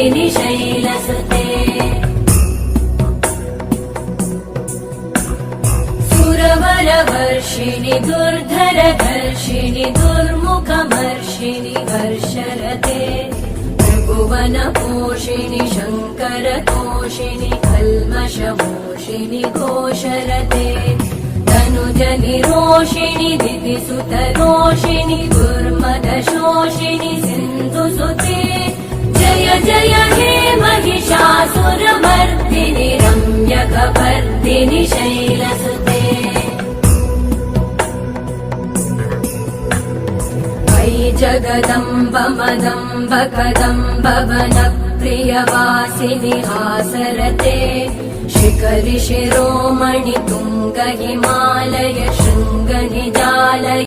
मर्दिनि शैलसुते सुरवरवर्षिणि दुर्धरधर्षिणि दुर्मुखमर्षिणि वर्षरते त्रिभुवनपोषिणि शङ्करतोषिणि कल्मषमोषिणि घोषरते तनुजनिरोषिणि दितिसुतरोषिणि दुर्मदशोषिणि सिन्धुसुते जय जय हे महिषासुरमर्दिनि रम्यकपर्दिनि शैलसुते वै जगदम्ब मदम्ब कदम्ब वनप्रियवासिनि हासरते शिखरि शिरोमणि तुङ्ग हिमालय शृङ्ग निजालय